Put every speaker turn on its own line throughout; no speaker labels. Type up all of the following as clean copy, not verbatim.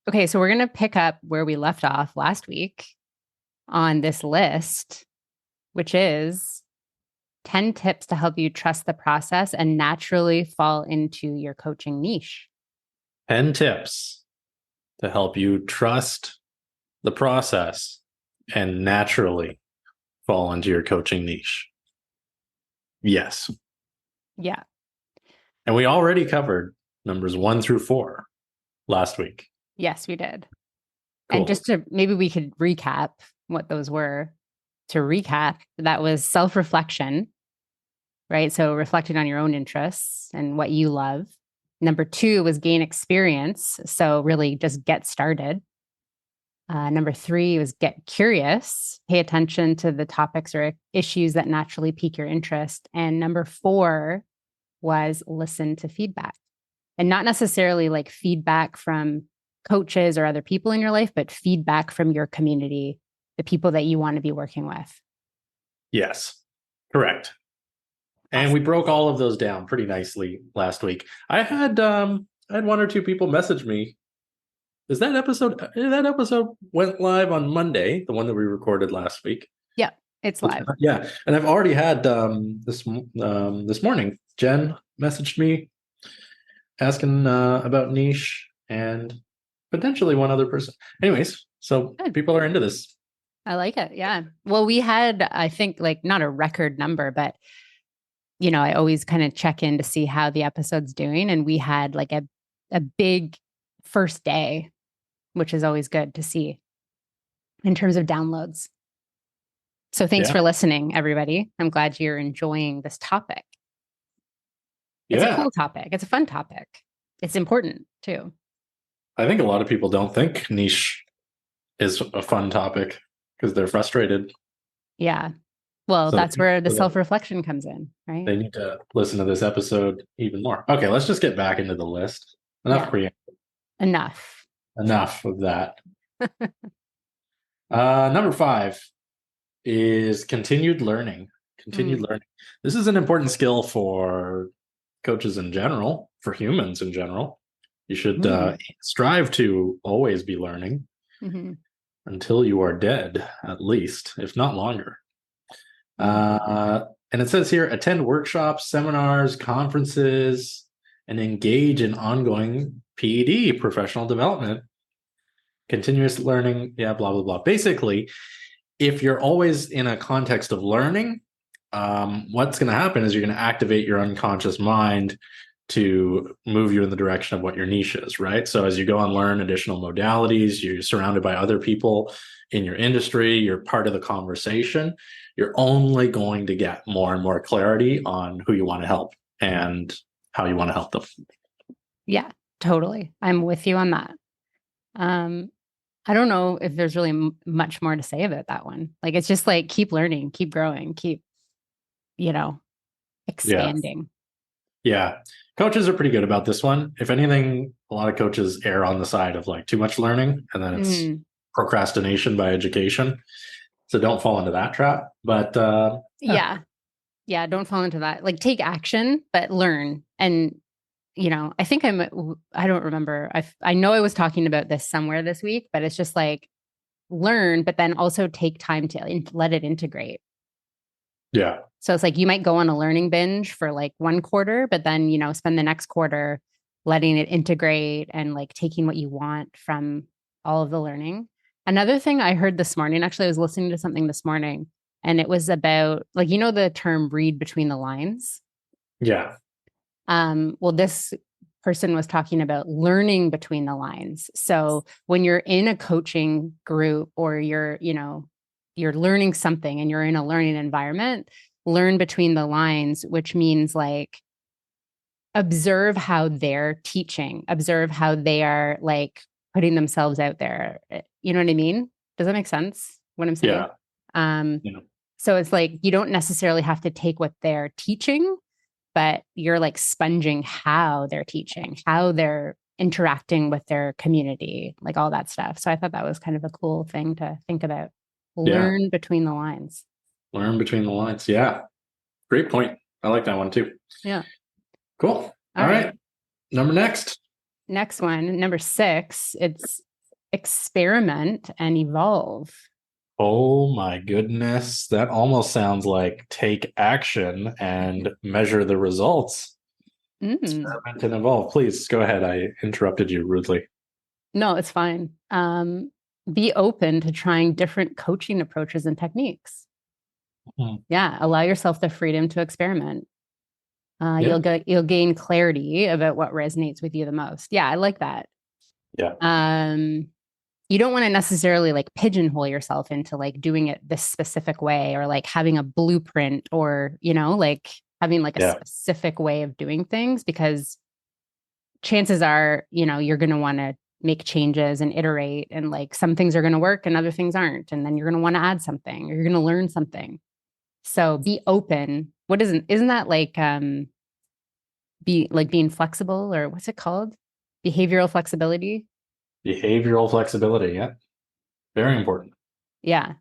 Okay, so we're going to pick up where we left off last week on this list, which is 10 tips to help you trust the process and naturally fall into your coaching niche.
10 tips to help you trust the process and naturally fall into your coaching niche. Yes.
Yeah.
And we already covered numbers 1 through 4 last week.
Yes, we did.
Cool.
And just to maybe we could recap what those were. To recap, that was self-reflection, right? So reflecting on your own interests and what you love. Number 2 was gain experience. So really just get started. Number 3 was get curious, pay attention to the topics or issues that naturally pique your interest. And number 4 was listen to feedback, and not necessarily like feedback from coaches or other people in your life, but feedback from your community, the people that you want to be working with.
Yes, correct. And we broke all of those down pretty nicely last week. I had 1 or 2 people message me. That episode went live on Monday, the one that we recorded last week.
Yeah, it's live.
Yeah, and I've already had this morning. Jen messaged me asking about niche and potentially one other person. Anyways, so
Good.
People are into this.
I like it. Yeah. Well, we had, I think, like not a record number, but I always kind of check in to see how the episode's doing. And we had like a big first day, which is always good to see in terms of downloads. So thanks for listening, everybody. I'm glad you're enjoying this topic. It's a cool topic. It's a fun topic. It's important too.
I think a lot of people don't think niche is a fun topic because they're frustrated.
Yeah. Well, that's where the self-reflection comes in, right?
They need to listen to this episode even more. Okay, let's just get back into the list. Enough of that. Number 5 is continued learning. Learning. This is an important skill for coaches in general, for humans in general. You should strive to always be learning until you are dead, at least, if not longer. And it says here, attend workshops, seminars, conferences, and engage in ongoing PED, professional development, continuous learning, blah, blah, blah. Basically, if you're always in a context of learning, what's going to happen is you're going to activate your unconscious mind to move you in the direction of what your niche is, right? So as you go and learn additional modalities, you're surrounded by other people in your industry, you're part of the conversation, you're only going to get more and more clarity on who you want to help and how you want to help them.
Yeah, totally. I'm with you on that. I don't know if there's really much more to say about that one. Like, it's just like, keep learning, keep growing, keep, expanding.
Yeah. Coaches are pretty good about this one. If anything, a lot of coaches err on the side of like too much learning, and then it's procrastination by education. So don't fall into that trap. But
yeah, don't fall into that. Like, take action, but learn. And I think I don't remember. I know I was talking about this somewhere this week, but it's just like, learn, but then also take time to let it integrate.
Yeah.
So it's like, you might go on a learning binge for like 1 quarter, but then, spend the next quarter letting it integrate and like taking what you want from all of the learning. Another thing I heard this morning, actually, I was listening to something this morning, and it was about like, the term read between the lines.
Yeah.
Well, this person was talking about learning between the lines. So when you're in a coaching group or you're learning something and you're in a learning environment, learn between the lines, which means like observe how they're teaching, observe how they are like putting themselves out there. You know what I mean? Does that make sense? What I'm saying?
Yeah.
So it's like, you don't necessarily have to take what they're teaching, but you're like sponging how they're teaching, how they're interacting with their community, like all that stuff. So I thought that was kind of a cool thing to think about. Learn between the lines.
Learn between the lines. Yeah. Great point. I like that one too.
Yeah.
Cool. All right. Next
one, number 6, it's experiment and evolve.
Oh my goodness. That almost sounds like take action and measure the results.
Mm.
Experiment and evolve. Please go ahead. I interrupted you rudely.
No, it's fine. Be open to trying different coaching approaches and techniques.
Hmm.
Yeah, allow yourself the freedom to experiment.
Yeah.
You'll gain clarity about what resonates with you the most. Yeah, I like that.
Yeah.
You don't want to necessarily like pigeonhole yourself into like doing it this specific way or like having a blueprint or, like having like a
Yeah.
specific way of doing things because chances are, you're going to want to make changes and iterate and like some things are going to work and other things aren't. And then you're going to want to add something or you're going to learn something. So be open. Isn't that like, being flexible or what's it called? Behavioral flexibility.
Behavioral flexibility. Yeah. Very important.
Yeah.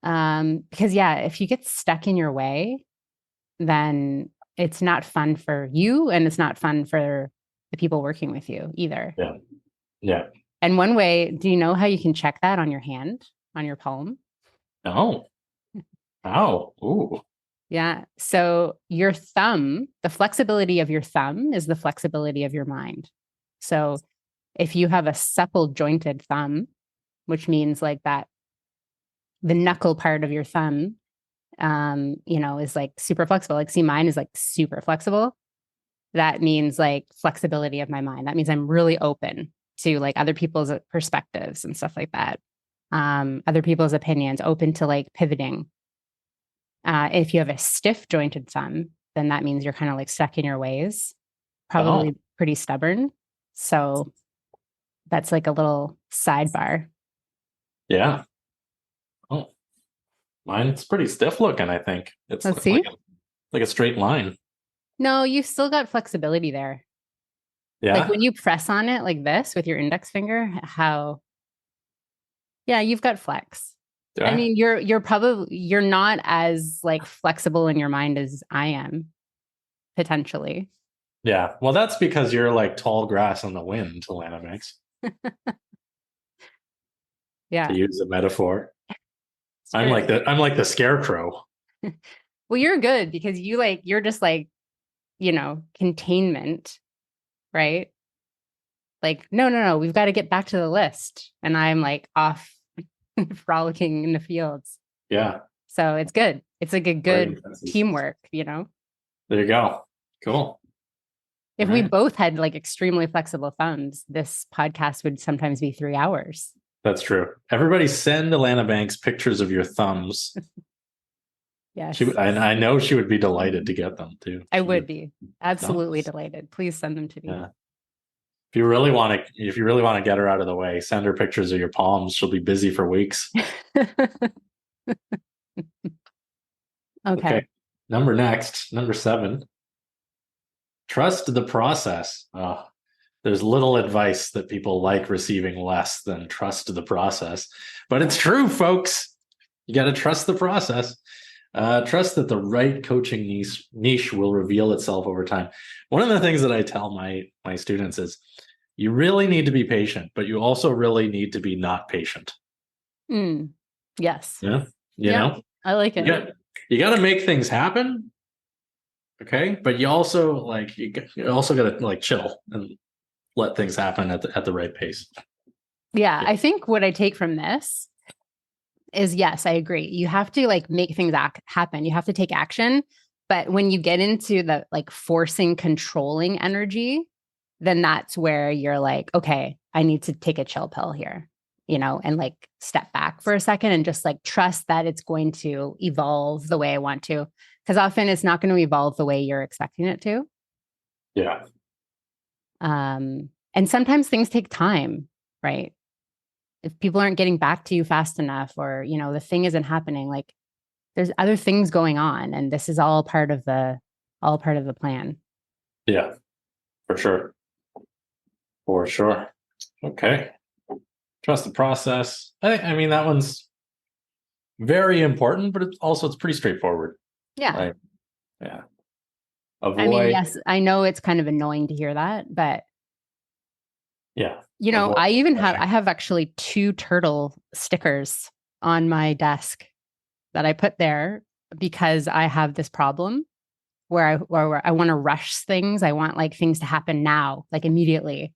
Because yeah, if you get stuck in your way, then it's not fun for you and it's not fun for the people working with you either.
Yeah. Yeah.
And one way, do you know how you can check that on your hand, on your palm?
Oh. Oh. Ooh.
Yeah. So your thumb, the flexibility of your thumb is the flexibility of your mind. So if you have a supple jointed thumb, which means like that, the knuckle part of your thumb, is like super flexible. Like, see, mine is like super flexible. That means like flexibility of my mind. That means I'm really open to like other people's perspectives and stuff like that. Other people's opinions, open to like pivoting. If you have a stiff jointed thumb, then that means you're kind of like stuck in your ways,
Oh.
probably pretty stubborn. So that's like a little sidebar.
Yeah. Oh. Mine's pretty stiff looking, I think. It's
Let's
like
see.
like a straight line.
No, you still got flexibility there. Like
Yeah.
when you press on it like this with your index finger, yeah, you've got flex.
Do
I
I?
mean, you're not as like flexible in your mind as I am, potentially.
Yeah. Well, that's because you're like tall grass in the wind, Alana makes, to
Yeah.
use a metaphor.
It's true.
I'm like the scarecrow.
Well, you're good because you're just like, containment, right? Like, no, no, no, we've got to get back to the list. And I'm like off frolicking in the fields.
Yeah.
So it's good. It's like a good
Right.
teamwork.
There you go. Cool.
If
All
we
right.
both had like extremely flexible thumbs, this podcast would sometimes be 3 hours.
That's true. Everybody send Alana Banks pictures of your thumbs.
Yes,
I know she would be delighted to get them too.
I
She'd be
would be absolutely
thumbs.
delighted. Please send them to me.
Yeah. If you really want to get her out of the way, send her pictures of your palms. She'll be busy for weeks.
Okay.
Okay. Number 7. Trust the process. Oh, there's little advice that people like receiving less than trust the process. But it's true, folks. You got to trust the process. Trust that the right coaching niche will reveal itself over time. One of the things that I tell my students is you really need to be patient, but you also really need to be not patient.
Mm, yes.
Yeah. You
Yeah,
know,
I like it.
you got to make things happen. Okay. But you also you also got to like chill and let things happen at the right pace.
Yeah,
Yeah.
I think what I take from this is yes, I agree. You have to like make things happen. You have to take action. But when you get into the like forcing, controlling energy, then that's where you're like, okay, I need to take a chill pill here, and like step back for a second and just like trust that it's going to evolve the way I want to. Because often it's not going to evolve the way you're expecting it to.
Yeah.
And sometimes things take time, right? If people aren't getting back to you fast enough or, the thing isn't happening, like there's other things going on and this is all part of the plan.
Yeah. For sure. For sure. Okay. Trust the process. I mean, that one's very important, but it's pretty straightforward.
Yeah.
Right. Yeah.
I mean,
Avoid.
yes, I know it's kind of annoying to hear that, but
Yeah.
You
of
know,
what
I have actually 2 turtle stickers on my desk that I put there because I have this problem where I want to rush things. I want like things to happen now, like immediately.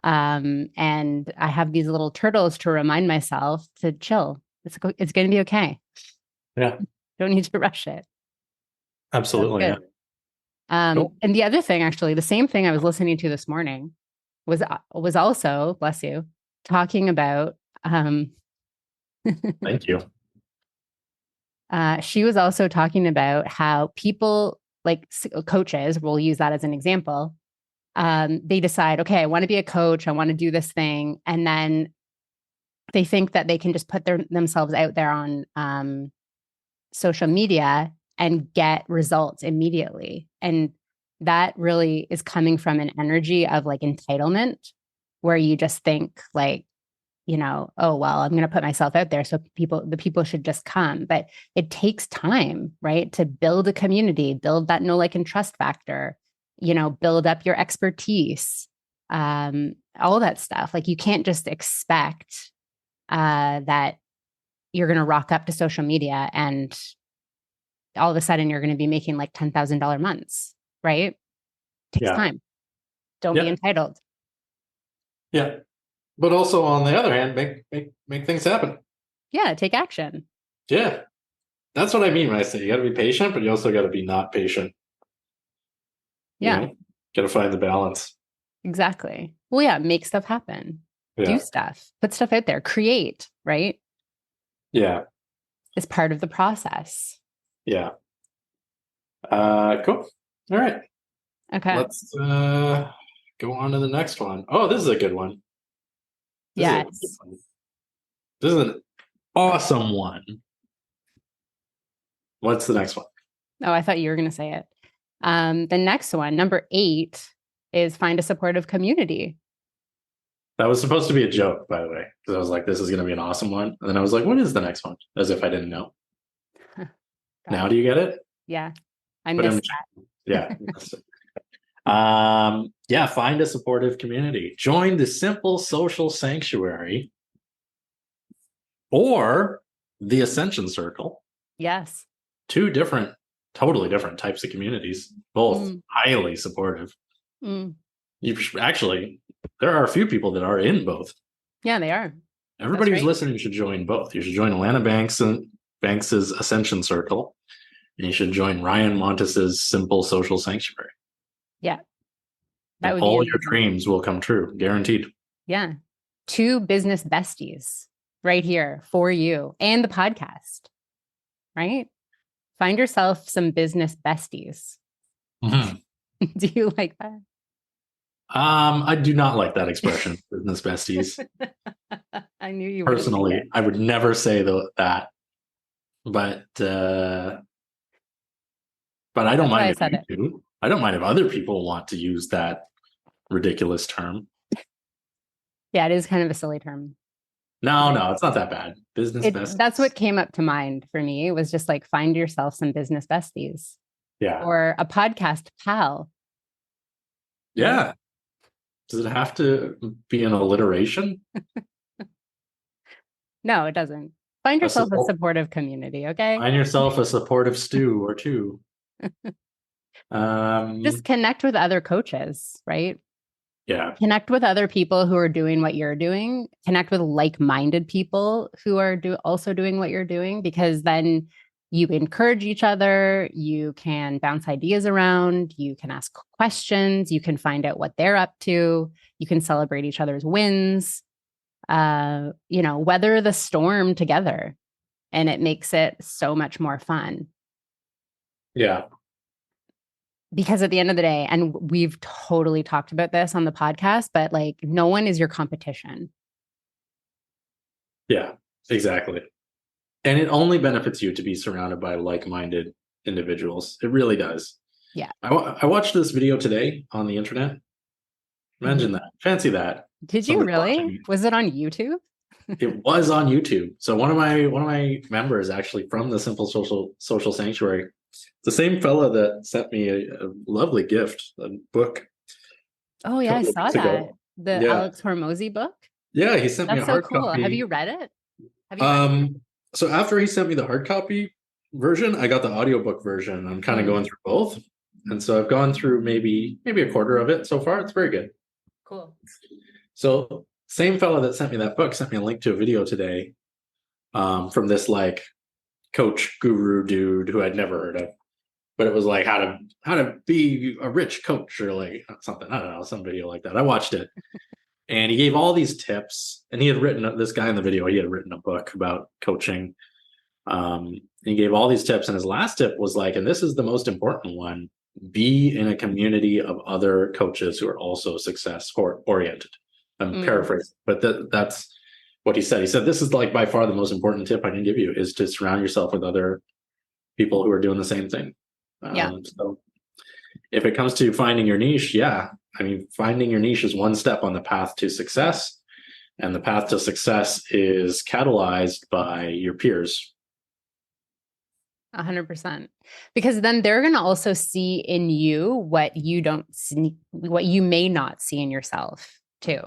And I have these little turtles to remind myself to chill. It's going to be okay.
Yeah,
Don't need to rush it. That's
absolutely. Yeah.
good.
Cool.
And the other thing, actually, the same thing I was listening to this morning was also, bless you, talking about. Um,
Thank you.
she was also talking about how people, like coaches, we'll use that as an example. They decide, okay, I want to be a coach, I want to do this thing, and then they think that they can just put themselves out there on social media and get results immediately. And that really is coming from an energy of like entitlement, where you just think like, oh, well, I'm going to put myself out there. So the people should just come. But it takes time, right? To build a community, build that know, like, and trust factor, build up your expertise, all that stuff. Like you can't just expect that you're going to rock up to social media and all of a sudden you're going to be making like $10,000 months, right? Takes
Yeah.
time. Don't be
Yeah.
entitled.
Yeah. But also on the other hand, make things happen.
Yeah, take action.
Yeah. That's what I mean when I say you got to be patient, but you also got to be not patient.
Yeah,
Got to find the balance.
exactly. Well, yeah, make stuff happen. Do
Yeah.
stuff. Put stuff out there. Create, right?
Yeah.
It's part of the process.
Yeah. Cool. All right.
Okay.
Let's go on to the next one. Oh, this is a good one. This is a good
Yes.
one. This is an awesome one. What's the next one?
Oh, I thought you were going to say it. The next one, number 8, is find a supportive community.
That was supposed to be a joke, by the way, because I was like, this is going to be an awesome one. And then I was like, what is the next one? As if I didn't know. Now do you get it?
Yeah, I
But
missed that.
Yeah. Yeah, find a supportive community. Join the simple social sanctuary or the ascension circle.
Yes.
2 totally different types of communities, both highly supportive. You actually, there are a few people that are in both.
Yeah, they are.
Everybody who's listening should join both. You should join Alana Banks's Ascension Circle, and you should join Ryan Montes's Simple Social Sanctuary.
Yeah. That would
all
be
your dreams will come true, guaranteed.
Yeah. 2 business besties right here for you and the podcast, right? Find yourself some business besties.
Mm-hmm.
Do you like that?
I do not like that expression, business besties.
I knew you
Personally,
like
I would never say that, but I don't mind if you do. I don't mind if other people want to use that ridiculous term.
Yeah, it is kind of a silly term.
No, it's not that bad. Business besties.
That's what came up to mind for me. It was just like, find yourself some business besties.
Yeah.
Or a podcast pal.
Yeah. Does it have to be an alliteration?
No, it doesn't. Find yourself a supportive community, okay?
Find yourself a supportive stew or 2.
Just connect with other coaches, right?
Yeah.
Connect with other people who are doing what you're doing. Connect with like-minded people who are also doing what you're doing, because then you encourage each other. You can bounce ideas around. You can ask questions. You can find out what they're up to. You can celebrate each other's wins. Weather the storm together, and it makes it so much more fun.
Yeah.
Because at the end of the day, and we've totally talked about this on the podcast, but like, no one is your competition.
Yeah, exactly. And it only benefits you to be surrounded by like-minded individuals. It really does.
Yeah.
I watched this video today on the internet. Imagine that. Fancy that.
Did you really? Was it on YouTube?
It was on YouTube. So one of my members, actually from the Simple Social Sanctuary, the same fella that sent me a lovely gift, a book.
Oh yeah, I saw that. The
Yeah.
Alex Hormozy book?
Yeah, he sent me
That's
a
so
hard
cool. Have
copy.
you read it? Have you read it?
So after he sent me the hard copy version, I got the audiobook version. I'm kind of
Mm,
going through both. And so I've gone through maybe a quarter of it so far. It's very good.
cool.
So same fella that sent me that book sent me a link to a video today from this like coach guru dude who I'd never heard of. But it was like how to be a rich coach or like something. I don't know, some video like that. I watched it. And he gave all these tips. And he had written this guy in the video, he had written a book about coaching. He gave all these tips. And his last tip was like, and this is the most important one, be in a community of other coaches who are also success oriented. I'm paraphrasing, but that's what he said. He said, this is like by far the most important tip I can give you is to surround yourself with other people who are doing the same thing.
Yeah.
So if it comes to finding your niche, yeah, I mean, finding your niche is one step on the path to success. And the path to success is catalyzed by your peers.
100%. Because then they're going to also see in you what you don't see, what you may not see in yourself too.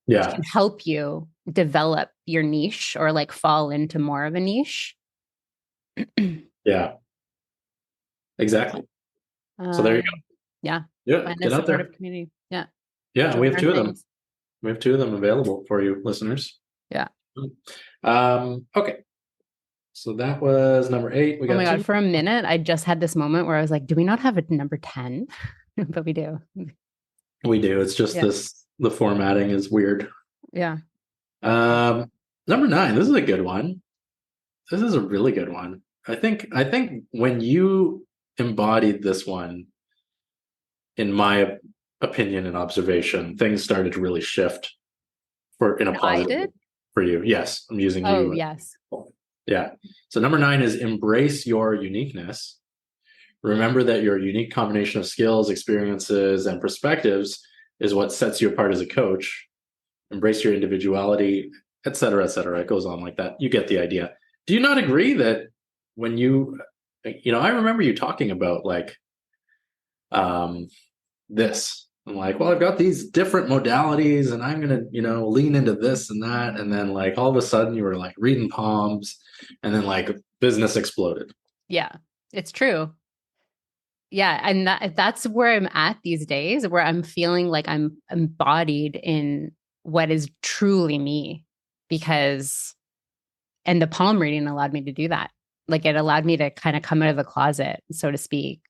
Which
Yeah.
can help you develop your niche or like fall into more of a niche.
Yeah. Exactly. So there you go.
Yeah.
Yeah.
Find a
Get out there.
supportive community. Yeah.
Yeah.
Join
We have
our
two of them.
things.
We have two of them available for you listeners.
Yeah.
Okay. So that was number 8. We
Oh
got
my
two.
God. For a minute, I just had this moment where I was like, do we not have a number 10? But we do.
We do. It's just the formatting is weird.
Yeah.
Number 9. This is a good one. This is a really good one. I think when you embodied this one, in my opinion and observation, things started to really shift in a positive way for you. Yes, I'm using you.
Oh, yes.
Yeah. So number 9 is embrace your uniqueness. Remember that your unique combination of skills, experiences, and perspectives is what sets you apart as a coach. Embrace your individuality, et cetera, et cetera. It goes on like that. You get the idea. Do you not agree that when I remember you talking about like this. I'm like, well, I've got these different modalities and I'm going to, lean into this and that. And then like all of a sudden you were like reading palms and then like business exploded.
Yeah, it's true. Yeah. And that's where I'm at these days, where I'm feeling like I'm embodied in what is truly me and the palm reading allowed me to do that. Like it allowed me to kind of come out of the closet, so to speak,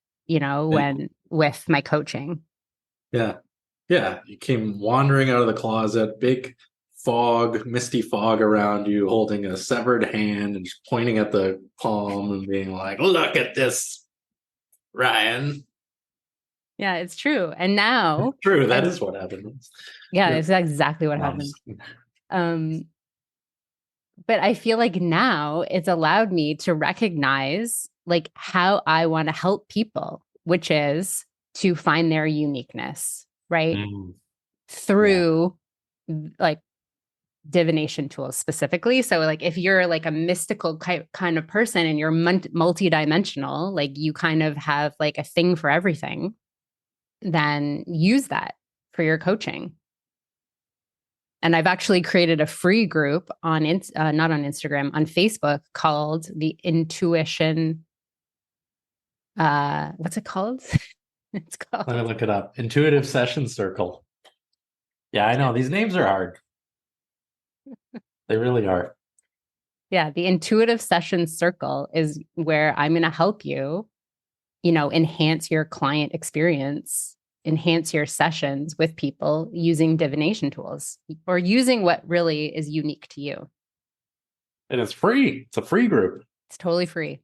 with my coaching.
Yeah. Yeah. You came wandering out of the closet, big fog, misty fog around you, holding a severed hand and just pointing at the palm and being like, look at this, Ryan.
Yeah, it's true. And now
it's true. That is what happened.
Yeah, it's exactly what happened. But I feel like now it's allowed me to recognize like how I want to help people, which is to find their uniqueness, right? Through like divination tools specifically. So like if you're like a mystical kind of person and you're multidimensional, like you kind of have like a thing for everything, then use that for your coaching. And I've actually created a free group on not on Instagram, on Facebook called the Intuition. What's it called? It's called.
Let me look it up. Intuitive Session Circle. Yeah, I know. These names are hard. They really are.
Yeah, the Intuitive Session Circle is where I'm going to help you, enhance your client experience, enhance your sessions with people using divination tools or using what really is unique to you.
And it's free. It's a free group.
It's totally free.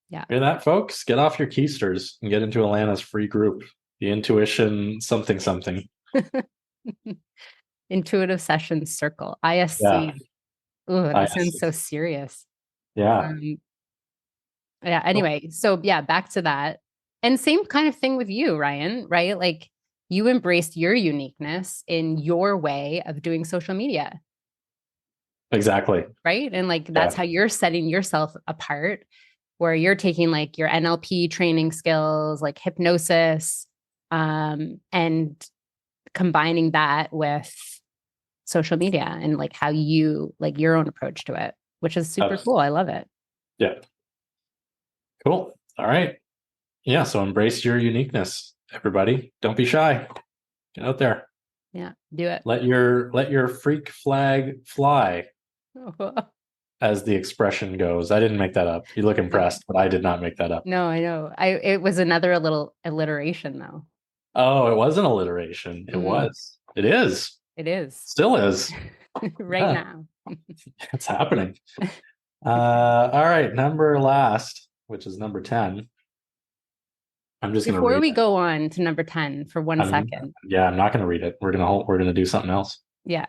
Yeah.
Hear that, folks? Get off your keisters and get into Alana's free group. The Intuition something.
Intuitive Session Circle, ISC.
Yeah.
Ooh, that sounds so serious.
Yeah.
Anyway, so yeah, back to that. And same kind of thing with you, Ryan, right? Like you embraced your uniqueness in your way of doing social media.
Exactly.
Right. And like, that's how you're setting yourself apart, where you're taking like your NLP training skills, like hypnosis, And combining that with social media and like how you like your own approach to it, which is super cool. I love it.
Yeah. Cool. All right. Yeah. So embrace your uniqueness, everybody. Don't be shy. Get out there.
Yeah. Do it.
Let your freak flag fly, as the expression goes. I didn't make that up. You look impressed, but I did not make that up.
No, I know. It was another little alliteration though.
Oh, it was an alliteration. It was. It is.
It is.
Still is.
Right now.
It's happening. All right. Number last, which is number 10. I'm just going to read
Before we
it.
go on to number 10 for 1 second.
Yeah, I'm not going to read it. We're going to do something else.
Yeah.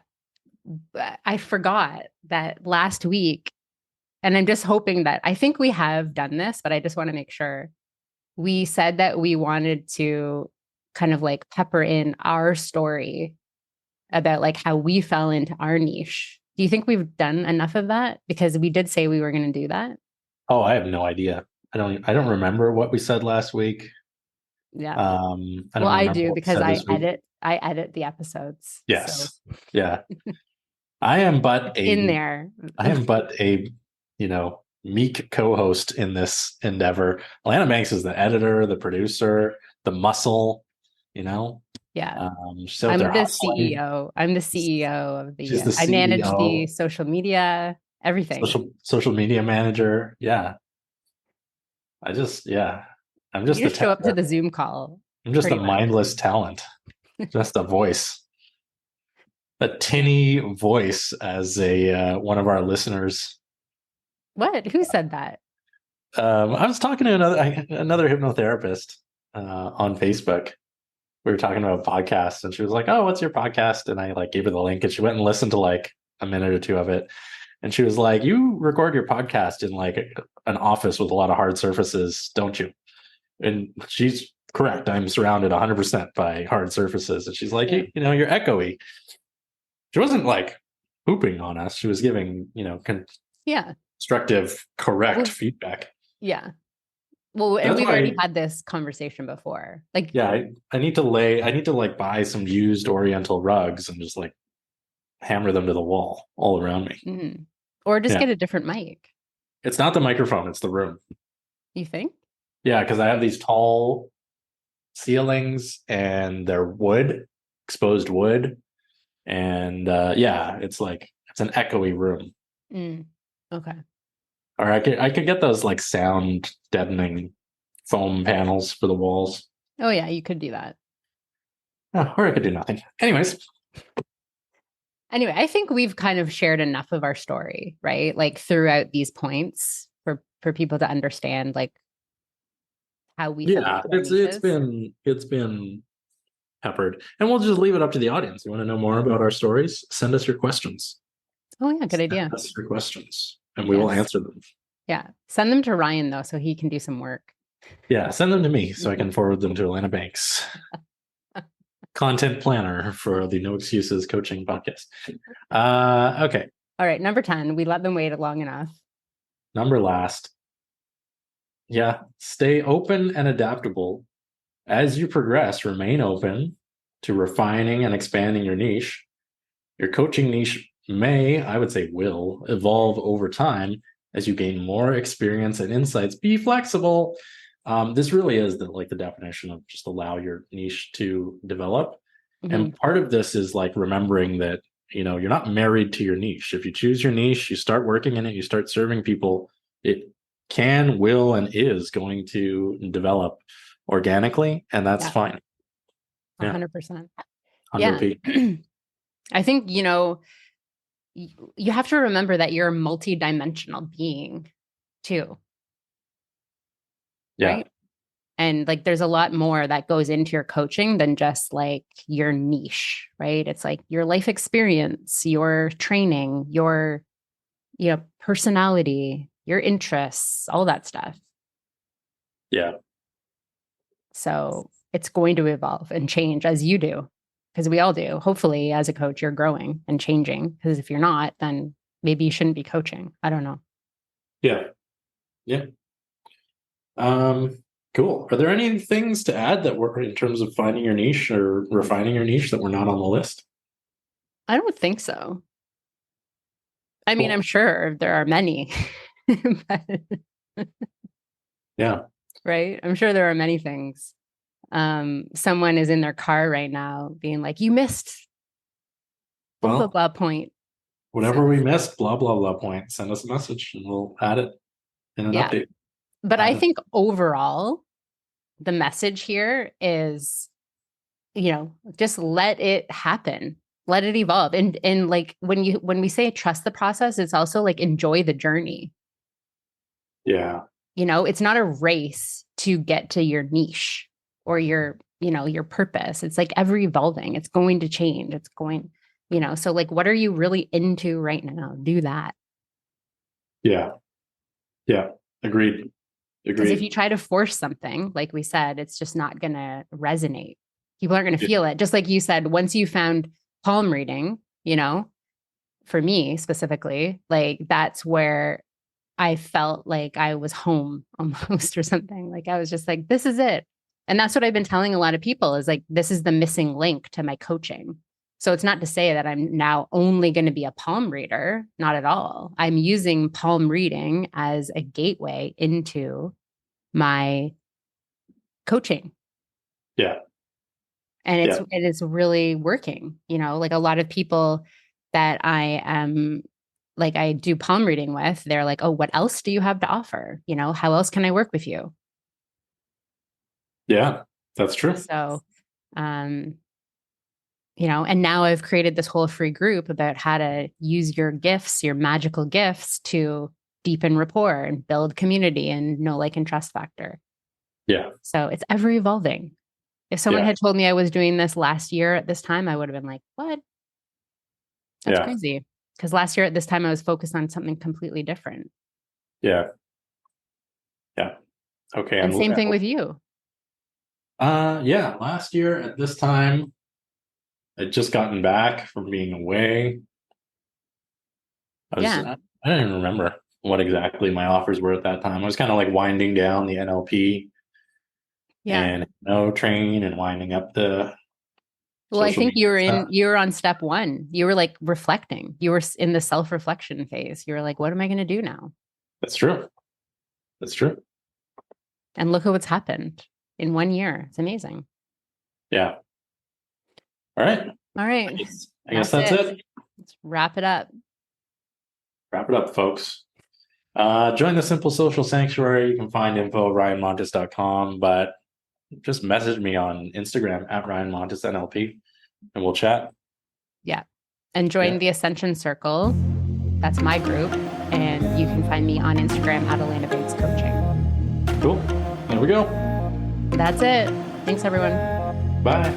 I forgot that last week, and I'm just hoping that I think we have done this, but I just want to make sure. We said that we wanted to kind of like pepper in our story about like how we fell into our niche. Do you think we've done enough of that? Because we did say we were going to do that.
Oh, I have no idea. I don't remember what we said last week.
Yeah.
I
do because I edit the episodes.
Yes.
So.
Yeah. I am but a meek co-host in this endeavor. Alana Banks is the editor, the producer, the muscle,
Yeah.
I'm the
CEO. I'm the CEO of the,
She's the
I manage
CEO.
the social media, everything.
Social media manager. Yeah. I'm just
you show up to the Zoom call.
I'm just a mindless talent. Just a voice. A tinny voice, as a one of our listeners.
What? Who said that?
I was talking to another hypnotherapist on Facebook. We were talking about podcasts, and she was like, "Oh, what's your podcast?" And I like gave her the link, and she went and listened to like a minute or two of it. And she was like, "You record your podcast in like an office with a lot of hard surfaces, don't you?" And she's correct. I'm surrounded 100% by hard surfaces. And she's like, "You're echoey." She wasn't like pooping on us. She was giving, constructive, correct feedback.
Yeah. Well, and we've already had this conversation before. Like,
yeah, I need to like buy some used Oriental rugs and just like hammer them to the wall all around me.
Mm-hmm. Or just get a different mic.
It's not the microphone, it's the room.
You think?
Yeah, because I have these tall ceilings and they're wood, exposed wood. And it's an echoey room.
Okay.
Or I could get those like sound deadening foam panels for the walls.
Oh yeah, you could do that.
Or I could do nothing. Anyways.
Anyway, I think we've kind of shared enough of our story, right? Like throughout these points for people to understand like how we
it's been peppered. And we'll just leave it up to the audience. You want to know more about our stories? Send us your questions.
Oh yeah, good idea.
Send us your questions and we will answer them.
Yeah. Send them to Ryan though, so he can do some work.
Yeah, send them to me so I can forward them to Alana Banks. Content planner for the No Excuses Coaching Podcast. Okay.
All right. Number 10. We let them wait long enough.
Number last. Yeah. Stay open and adaptable. As you progress, remain open to refining and expanding your niche. Your coaching niche may, I would say will, evolve over time as you gain more experience and insights. Be flexible. This really is the definition of just allow your niche to develop. Mm-hmm. And part of this is like remembering that, you're not married to your niche. If you choose your niche, you start working in it, you start serving people, it can, will, and is going to develop organically. And that's fine.
100%.
Yeah.
I think, you have to remember that you're a multi-dimensional being too.
Yeah.
Right? And like, there's a lot more that goes into your coaching than just like your niche, right? It's like your life experience, your training, your, personality, your interests, all that stuff.
Yeah.
So it's going to evolve and change as you do, because we all do. Hopefully, as a coach, you're growing and changing, because if you're not, then maybe you shouldn't be coaching. I don't know.
Yeah. Yeah. Cool. Are there any things to add that were in terms of finding your niche or refining your niche that were not on the list?
I don't think so. I mean,
Cool.
I'm sure there are many, but,
Yeah.
right? I'm sure there are many things. Someone is in their car right now being like, you missed blah, blah,
Well,
blah point.
whatever we missed, blah, blah, blah point, send us a message and we'll add it in an
Yeah.
update.
But I
Add it.
think overall, the message here is, just let it happen. Let it evolve. And like when we say trust the process, it's also like enjoy the journey.
Yeah.
It's not a race to get to your niche or your purpose. It's like ever evolving. It's going to change. It's going, so like what are you really into right now? Do that.
Yeah. Yeah. Agreed.
Because if you
Agreed.
try to force something, like we said, it's just not going to resonate. People aren't going to feel it. Just like you said, once you found palm reading, for me specifically, like that's where I felt like I was home almost or something. Like I was just like, this is it. And that's what I've been telling a lot of people is like, this is the missing link to my coaching. So it's not to say that I'm now only going to be a palm reader, not at all. I'm using palm reading as a gateway into my coaching.
Yeah.
And
Yeah.
it is really working, like a lot of people that I am like I do palm reading with, they're like, oh, what else do you have to offer? How else can I work with you?
Yeah. That's true.
So, and now I've created this whole free group about how to use your gifts, your magical gifts to deepen rapport and build community and know, like, and trust factor.
Yeah.
So it's ever evolving. If someone
Yeah.
had told me I was doing this last year at this time, I would have been like, what? That's crazy. Because last year at this time, I was focused on something completely different.
Yeah. Yeah. Okay.
And same thing with you.
Yeah. Last year at this time, I'd just gotten back from being away. I don't even remember what exactly my offers were at that time. I was kind of like winding down the NLP and training and winding up the
Well, I
social
think
media stuff.
you were on step one. You were like reflecting. You were in the self-reflection phase. You were like, what am I going to do now?
That's true. That's true.
And look at what's happened in 1 year. It's amazing.
Yeah. All right.
All right.
I guess that's it.
Let's wrap it up.
Wrap it up, folks. Join the Simple Social Sanctuary. You can find info at ryanmontes.com, but just message me on Instagram at ryanmontesnlp and we'll chat.
Yeah. And join the Ascension Circle. That's my group. And you can find me on Instagram at Elena Bates Coaching.
Cool. There we go.
That's it. Thanks, everyone.
Bye.